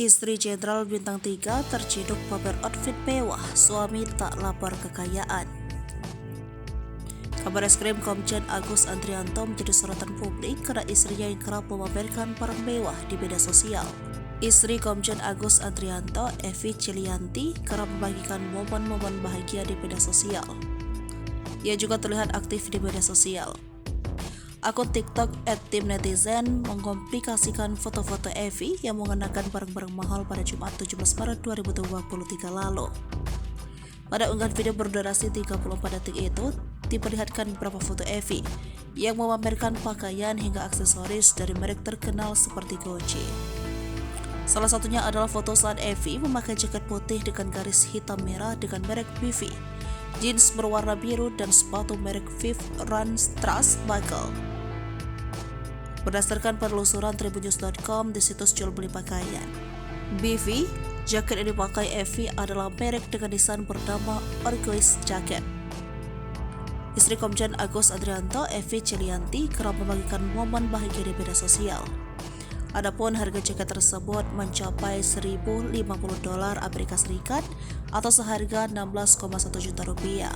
Istri Jenderal Bintang 3 terciduk pamer outfit mewah, suami tak lapor kekayaan. Kabareskrim Komjen Agus Andrianto menjadi sorotan publik karena istrinya yang kerap memamerkan barang mewah di media sosial. Istri Komjen Agus Andrianto, Evi Cilianti, kerap membagikan momen-momen bahagia di media sosial. Ia juga terlihat aktif di media sosial. Akun TikTok @timnetizen mengkomplikasikan foto-foto Evi yang mengenakan barang-barang mahal pada Jumat 17 Maret 2023 lalu. Pada unggahan video berdurasi 34 detik itu, diperlihatkan beberapa foto Evi yang memamerkan pakaian hingga aksesoris dari merek terkenal seperti Gucci. Salah satunya adalah foto saat Evi memakai jaket putih dengan garis hitam merah dengan merek BV, jeans berwarna biru, dan sepatu merek Vive Run Strass Buckle. Berdasarkan penelusuran tribunnews.com di situs jual beli pakaian, BV, jaket yang dipakai Evi adalah merek dengan desain bernama Orgues Jacket. Istri Komjen Agus Andrianto, Evi Cilianti, kerap membagikan momen bahagia di media sosial. Adapun harga jaket tersebut mencapai $1.050 Amerika Serikat atau seharga 16,1 juta rupiah.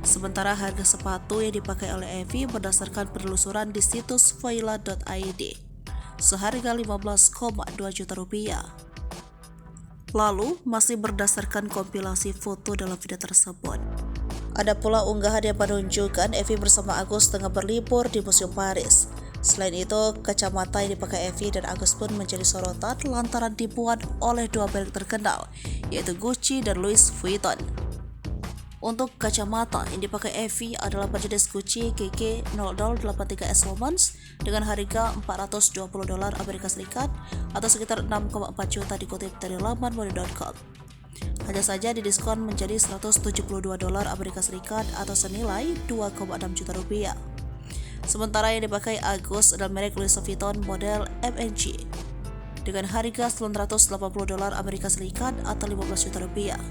Sementara harga sepatu yang dipakai oleh Evi berdasarkan penelusuran di situs voila.id seharga 15,2 juta rupiah. Lalu, masih berdasarkan kompilasi foto dalam video tersebut, ada pula unggahan yang menunjukkan Evi bersama Agus tengah berlibur di Museum Paris. Selain itu, kacamata yang dipakai Evi dan Agus pun menjadi sorotan lantaran dibuat oleh dua merek terkenal, yaitu Gucci dan Louis Vuitton. Untuk kacamata yang dipakai Evi adalah berjenis Gucci GG0083S Womans dengan harga $420 Amerika Serikat atau sekitar 6,4 juta dikutip dari laman mode.com. Hanya saja didiskon menjadi $172 Amerika Serikat atau senilai 2,6 juta rupiah. Sementara yang dipakai Agus adalah merek Louis Vuitton model MNG dengan harga $980 Amerika Serikat atau 15 juta rupiah.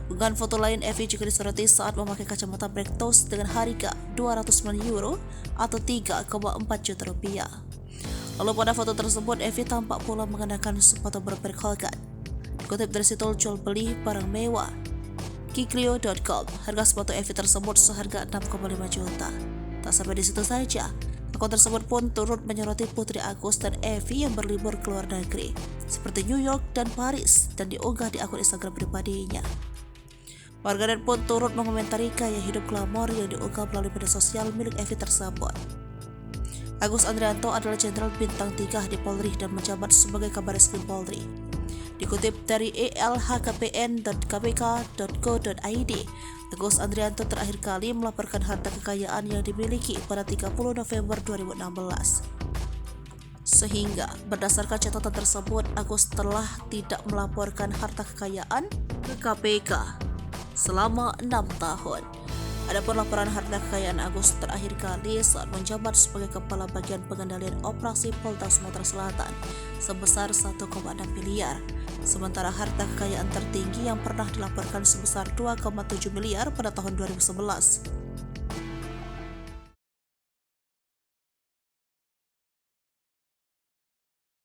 Unggahan foto lain Evi juga disoroti saat memakai kacamata merek Tos dengan harga €209 atau 3,4 juta rupiah. Lalu pada foto tersebut Evi tampak pula mengenakan sepatu bermerek Hoka. Dikutip dari situs jual beli barang mewah Kiklio.com, harga sepatu Evi tersebut seharga 6,5 juta. Tak sampai di situ saja, akun tersebut pun turut menyoroti Putri Agus dan Evi yang berlibur ke luar negeri seperti New York dan Paris dan diunggah di akun Instagram pribadinya. Warganet pun turut mengomentari gaya hidup glamor yang diunggah melalui media sosial milik Evi tersebut. Agus Andrianto adalah Jenderal Bintang 3 di Polri dan menjabat sebagai Kabareskrim Polri. Dikutip dari elhkpn.kpk.go.id, Agus Andrianto terakhir kali melaporkan harta kekayaan yang dimiliki pada 30 November 2016. Sehingga berdasarkan catatan tersebut, Agus telah tidak melaporkan harta kekayaan ke KPK selama 6 tahun. Adapun laporan harta kekayaan Agus terakhir kali saat menjabat sebagai Kepala Bagian Pengendalian Operasi Polda Sumatera Selatan sebesar 1,6 miliar. Sementara harta kekayaan tertinggi yang pernah dilaporkan sebesar 2,7 miliar pada tahun 2011.